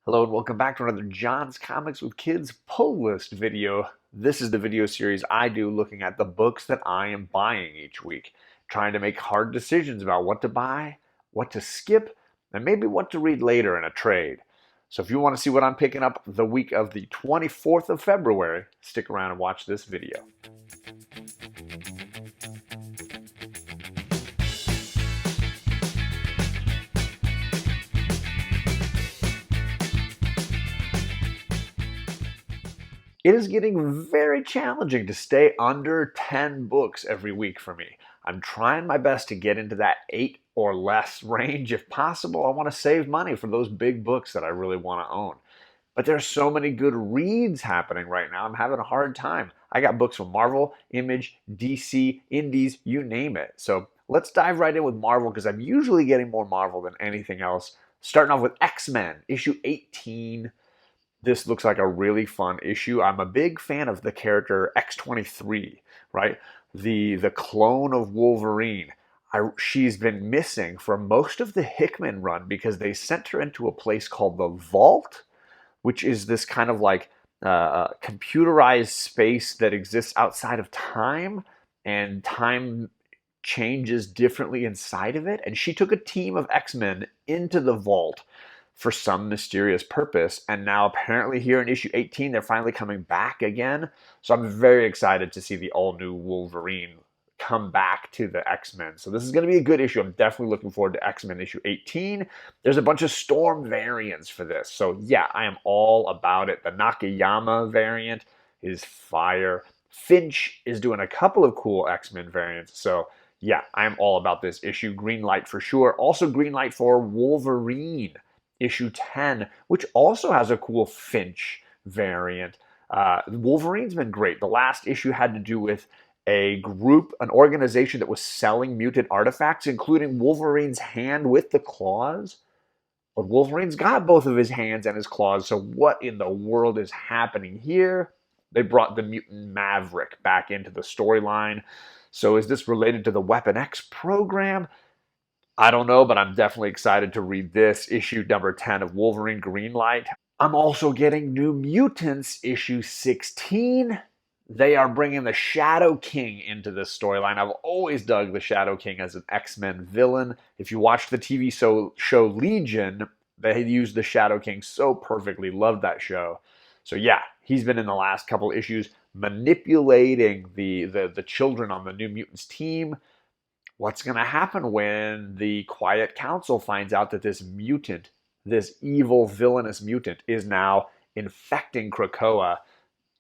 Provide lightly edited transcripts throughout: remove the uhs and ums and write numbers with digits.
Hello and welcome back to another John's Comics with Kids pull list video. This is the video series I do looking at the books that I am buying each week, trying to make hard decisions about what to buy, what to skip, and maybe what to read later in a trade. So if you want to see what I'm picking up the week of the 24th of February, stick around and watch this video. It is getting very challenging to stay under 10 books every week for me. I'm trying my best to get into that 8 or less range if possible. I want to save money for those big books that I really want to own. But there's so many good reads happening right now. I'm having a hard time. I got books from Marvel, Image, DC, Indies, you name it. So let's dive right in with Marvel because I'm usually getting more Marvel than anything else. Starting off with X-Men, issue 18. This looks like a really fun issue. I'm a big fan of the character X-23, right? The clone of Wolverine. She's been missing for most of the Hickman run because they sent her into a place called the Vault, which is this kind of like computerized space that exists outside of time, and time changes differently inside of it. And she took a team of X-Men into the Vault for some mysterious purpose. And now apparently here in issue 18, they're finally coming back again. So I'm very excited to see the all-new Wolverine come back to the X-Men. So this is going to be a good issue. I'm definitely looking forward to X-Men issue 18. There's a bunch of Storm variants for this. So yeah, I am all about it. The Nakayama variant is fire. Finch is doing a couple of cool X-Men variants. So yeah, I am all about this issue. Green light for sure. Also green light for Wolverine. Issue 10, which also has a cool Finch variant. Wolverine's been great. The last issue had to do with an organization that was selling mutant artifacts, including Wolverine's hand with the claws. But Wolverine's got both of his hands and his claws, so what in the world is happening here? They brought the mutant Maverick back into the storyline. So is this related to the Weapon X program? I don't know, but I'm definitely excited to read this, issue number 10 of Wolverine Greenlight. I'm also getting New Mutants, issue 16. They are bringing the Shadow King into this storyline. I've always dug the Shadow King as an X-Men villain. If you watch the TV show Legion, they used the Shadow King so perfectly. Loved that show. So yeah, he's been in the last couple issues manipulating the children on the New Mutants team. What's going to happen when the Quiet Council finds out that this mutant, this evil, villainous mutant, is now infecting Krakoa?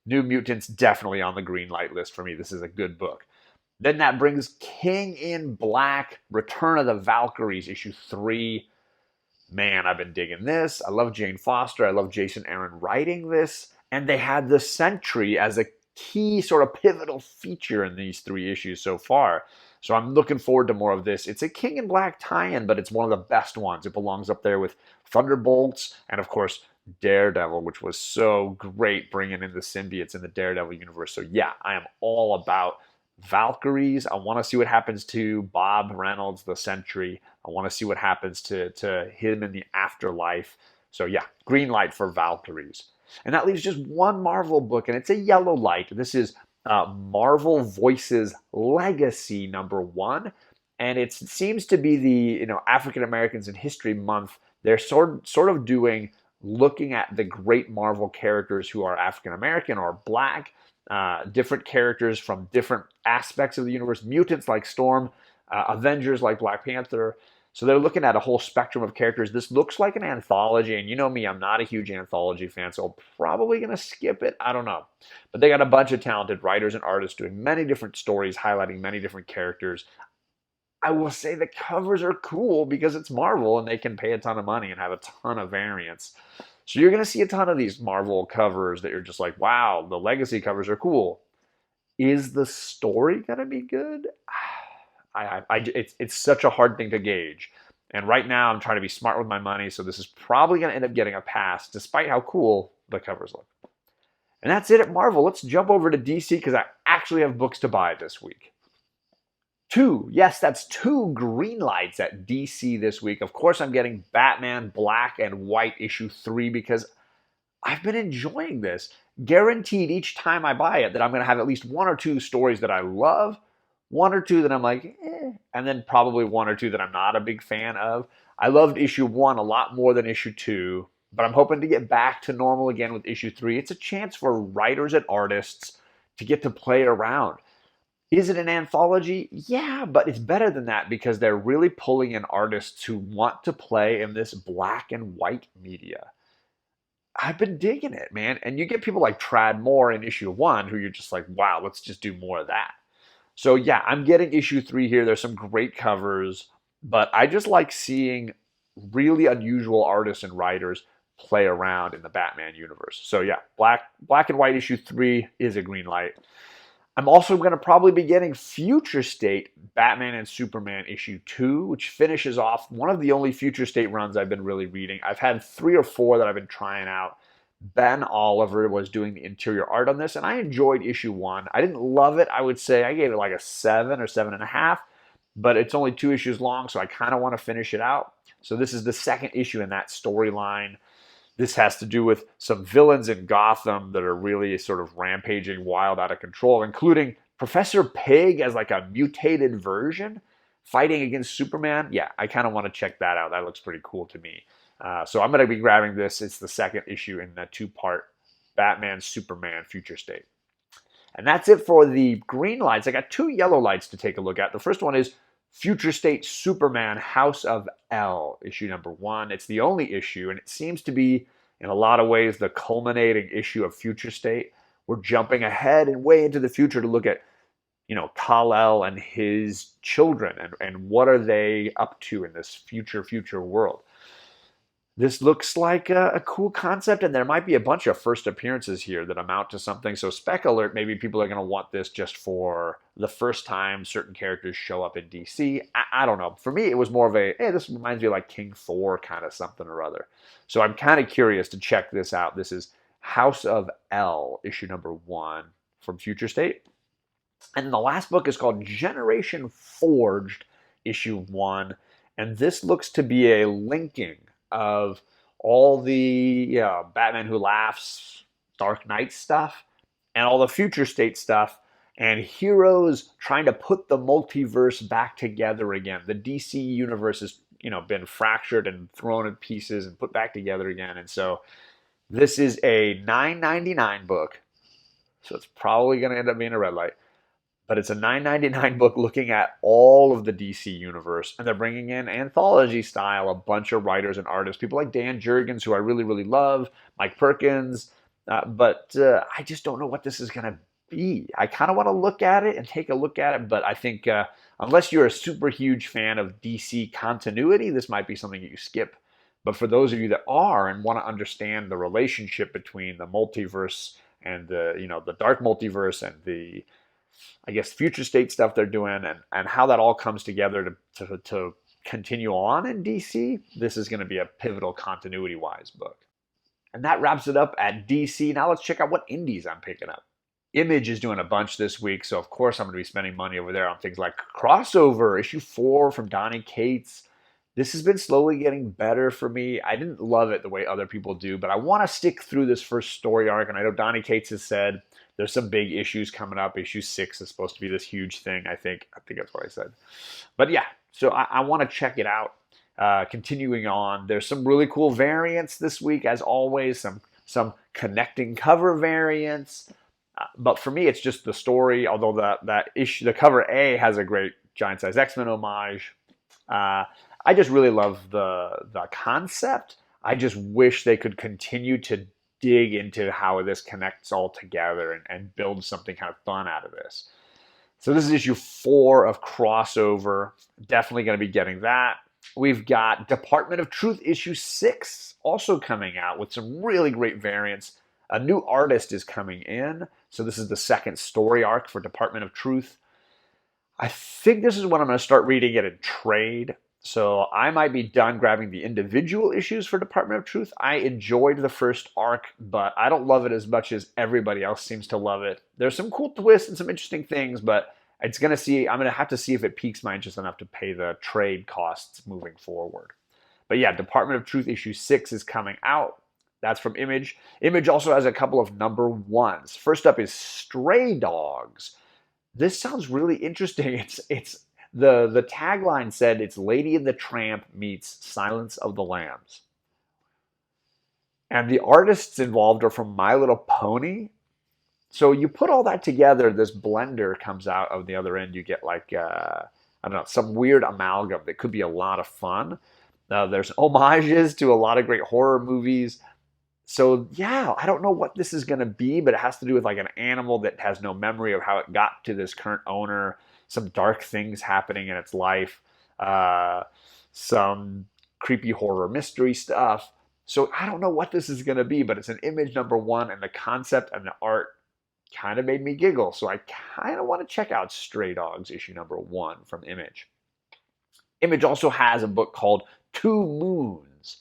New Mutants definitely on the green light list for me. This is a good book. Then that brings King in Black, Return of the Valkyries, issue 3. Man, I've been digging this. I love Jane Foster. I love Jason Aaron writing this. And they had the Sentry as a key sort of pivotal feature in these 3 issues so far. So I'm looking forward to more of this. It's a King in Black tie-in, but it's one of the best ones. It belongs up there with Thunderbolts and, of course, Daredevil, which was so great bringing in the symbiotes in the Daredevil universe. So yeah, I am all about Valkyries. I want to see what happens to Bob Reynolds, the Sentry. I want to see what happens to him in the afterlife. So yeah, green light for Valkyries. And that leaves just one Marvel book, and it's a yellow light. This is Marvel Voices Legacy #1, and it seems to be the African Americans in History Month. They're sort of looking at the great Marvel characters who are African American or Black, different characters from different aspects of the universe, mutants like Storm, Avengers like Black Panther. So they're looking at a whole spectrum of characters. This looks like an anthology, and you know me, I'm not a huge anthology fan, so I'm probably going to skip it. I don't know. But they got a bunch of talented writers and artists doing many different stories, highlighting many different characters. I will say the covers are cool because it's Marvel, and they can pay a ton of money and have a ton of variants. So you're going to see a ton of these Marvel covers that you're just like, wow, the legacy covers are cool. Is the story going to be good? It's such a hard thing to gauge. And right now I'm trying to be smart with my money, so this is probably going to end up getting a pass, despite how cool the covers look. And that's it at Marvel. Let's jump over to DC because I actually have books to buy this week. Two, yes, that's two green lights at DC this week. Of course, I'm getting Batman Black and White issue 3 because I've been enjoying this. Guaranteed each time I buy it that I'm going to have at least one or two stories that I love, one or two that I'm like, and then probably one or two that I'm not a big fan of. I loved issue 1 a lot more than issue 2, but I'm hoping to get back to normal again with issue 3. It's a chance for writers and artists to get to play around. Is it an anthology? Yeah, but it's better than that because they're really pulling in artists who want to play in this black and white media. I've been digging it, man. And you get people like Trad Moore in issue 1 who you're just like, wow, let's just do more of that. So yeah, I'm getting issue 3 here. There's some great covers, but I just like seeing really unusual artists and writers play around in the Batman universe. So yeah, black and white issue 3 is a green light. I'm also going to probably be getting Future State Batman and Superman issue 2, which finishes off one of the only Future State runs I've been really reading. I've had 3 or 4 that I've been trying out. Ben Oliver was doing the interior art on this, and I enjoyed issue 1. I didn't love it. I would say I gave it like a 7 or 7.5, but it's only 2 issues long, so I kind of want to finish it out. So this is the second issue in that storyline. This has to do with some villains in Gotham that are really sort of rampaging wild out of control, including Professor Pig as like a mutated version fighting against Superman. Yeah, I kind of want to check that out. That looks pretty cool to me. So I'm going to be grabbing this. It's the second issue in that 2-part Batman, Superman, Future State. And that's it for the green lights. I got 2 yellow lights to take a look at. The first one is Future State Superman House of L, issue number 1. It's the only issue, and it seems to be, in a lot of ways, the culminating issue of Future State. We're jumping ahead and way into the future to look at, Kal-El and his children, and what are they up to in this future world. This looks like a cool concept, and there might be a bunch of first appearances here that amount to something. So spec alert, maybe people are going to want this just for the first time certain characters show up in DC. I don't know. For me, it was more of a, hey, this reminds me of like King Thor kind of something or other. So I'm kind of curious to check this out. This is House of L, issue number 1 from Future State. And the last book is called Generation Forged, issue 1. And this looks to be a linking of all the Batman Who Laughs, Dark Knight stuff, and all the Future State stuff, and heroes trying to put the multiverse back together again. The DC universe has, been fractured and thrown in pieces and put back together again. And so this is a $9.99 book. So it's probably going to end up being a red light. But it's a $9.99 book looking at all of the DC universe. And they're bringing in anthology style, a bunch of writers and artists. People like Dan Jurgens, who I really, really love, Mike Perkins. But I just don't know what this is going to be. I kind of want to look at it and take a look at it. But I think unless you're a super huge fan of DC continuity, this might be something you skip. But for those of you that are and want to understand the relationship between the multiverse and the dark multiverse and the, I guess, Future State stuff they're doing and how that all comes together to continue on in DC, this is going to be a pivotal continuity-wise book. And that wraps it up at DC. Now let's check out what indies I'm picking up. Image is doing a bunch this week, so of course I'm going to be spending money over there on things like Crossover, issue 4 from Donny Cates. This has been slowly getting better for me. I didn't love it the way other people do, but I want to stick through this first story arc, and I know Donny Cates has said there's some big issues coming up. Issue 6 is supposed to be this huge thing, I think. I think that's what I said. But yeah, so I want to check it out. Continuing on, there's some really cool variants this week, as always, some connecting cover variants. But for me, it's just the story, although that issue, the cover A has a great Giant Size X-Men homage. I just really love the concept. I just wish they could continue to dig into how this connects all together and build something kind of fun out of this. So this is issue 4 of Crossover. Definitely going to be getting that. We've got Department of Truth issue 6 also coming out with some really great variants. A new artist is coming in. So this is the second story arc for Department of Truth. I think this is when I'm going to start reading it in trade. So I might be done grabbing the individual issues for Department of Truth. I enjoyed the first arc, but I don't love it as much as everybody else seems to love it. There's some cool twists and some interesting things, but I'm gonna have to see if it piques my interest enough to pay the trade costs moving forward. But yeah, Department of Truth issue 6 is coming out. That's from Image. Image also has a couple of #1s. First up is Stray Dogs. This sounds really interesting. It's the tagline said it's Lady and the Tramp meets Silence of the Lambs. And the artists involved are from My Little Pony. So you put all that together, this blender comes out of the other end. You get like, I don't know, some weird amalgam that could be a lot of fun. There's homages to a lot of great horror movies. So yeah, I don't know what this is going to be, but it has to do with like an animal that has no memory of how it got to this current owner, some dark things happening in its life, some creepy horror mystery stuff. So I don't know what this is going to be, but it's an Image #1, and the concept and the art kind of made me giggle. So I kind of want to check out Stray Dogs issue #1 from Image. Image also has a book called Two Moons,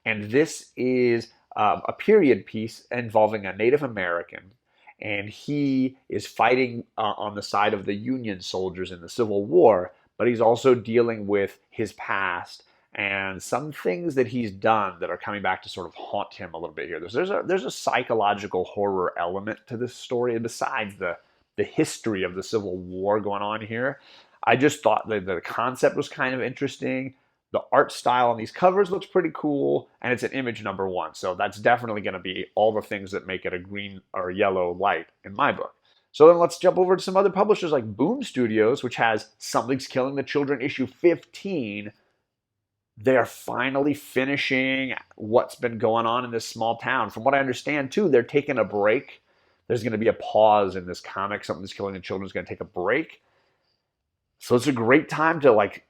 and this is a period piece involving a Native American, and he is fighting on the side of the Union soldiers in the Civil War, but he's also dealing with his past and some things that he's done that are coming back to sort of haunt him a little bit here. There's a psychological horror element to this story, and besides the history of the Civil War going on here, I just thought that the concept was kind of interesting. The art style on these covers looks pretty cool, and it's an Image #1, so that's definitely going to be all the things that make it a green or yellow light in my book. So then let's jump over to some other publishers like Boom Studios, which has Something's Killing the Children issue 15. They're finally finishing what's been going on in this small town. From what I understand, too, they're taking a break. There's going to be a pause in this comic. Something's Killing the Children is going to take a break. So it's a great time to like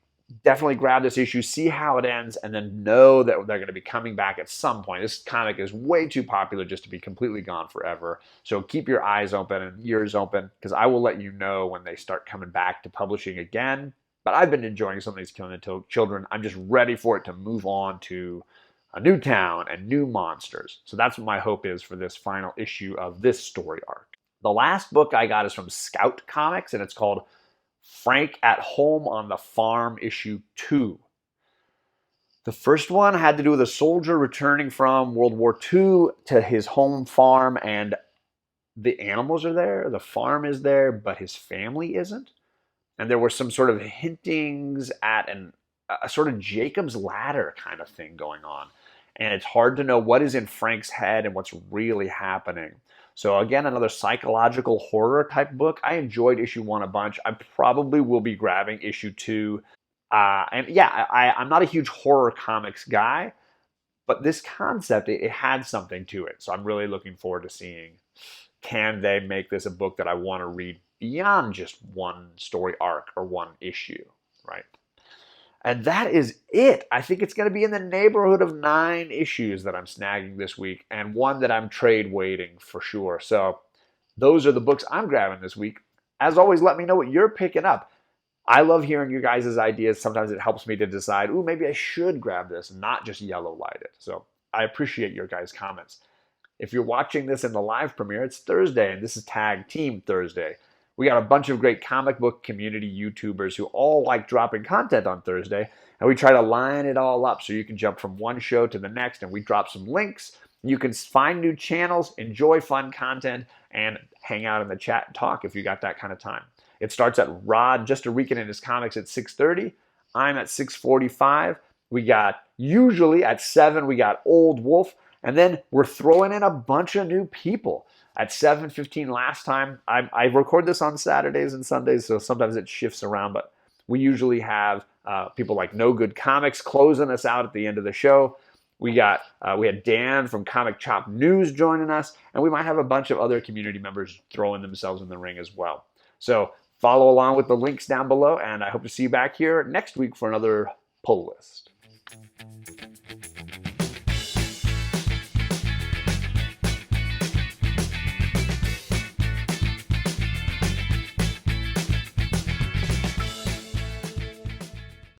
definitely grab this issue, see how it ends, and then know that they're going to be coming back at some point. This comic is way too popular just to be completely gone forever. So keep your eyes open and ears open, because I will let you know when they start coming back to publishing again. But I've been enjoying Something's Killing the Children. I'm just ready for it to move on to a new town and new monsters. So that's what my hope is for this final issue of this story arc. The last book I got is from Scout Comics, and it's called Frank at Home on the Farm issue 2. The first one had to do with a soldier returning from World War II to his home farm, and the animals are there, the farm is there, but his family isn't. And there were some sort of hintings at a sort of Jacob's Ladder kind of thing going on. And it's hard to know what is in Frank's head and what's really happening. So again, another psychological horror type book. I enjoyed issue 1 a bunch. I probably will be grabbing issue 2. And yeah, I'm not a huge horror comics guy, but this concept, it had something to it. So I'm really looking forward to seeing, can they make this a book that I want to read beyond just one story arc or one issue, right? And that is it. I think it's going to be in the neighborhood of 9 issues that I'm snagging this week, and one that I'm trade waiting for sure. So those are the books I'm grabbing this week. As always, let me know what you're picking up. I love hearing your guys' ideas. Sometimes it helps me to decide, ooh, maybe I should grab this and not just yellow light it. So I appreciate your guys' comments. If you're watching this in the live premiere, it's Thursday, and this is Tag Team Thursday. We got a bunch of great comic book community YouTubers who all like dropping content on Thursday, and we try to line it all up so you can jump from one show to the next, and we drop some links. You can find new channels, enjoy fun content, and hang out in the chat and talk if you got that kind of time. It starts at Just a Rican and His Comics at 6:30. I'm at 6:45. We got, usually at 7, we got Old Wolf, and then we're throwing in a bunch of new people. At 7:15 last time, I record this on Saturdays and Sundays, so sometimes it shifts around, but we usually have people like KnowGood Comics closing us out at the end of the show. We had Dan from Comic Chop News joining us, and we might have a bunch of other community members throwing themselves in the ring as well. So follow along with the links down below, and I hope to see you back here next week for another pull list.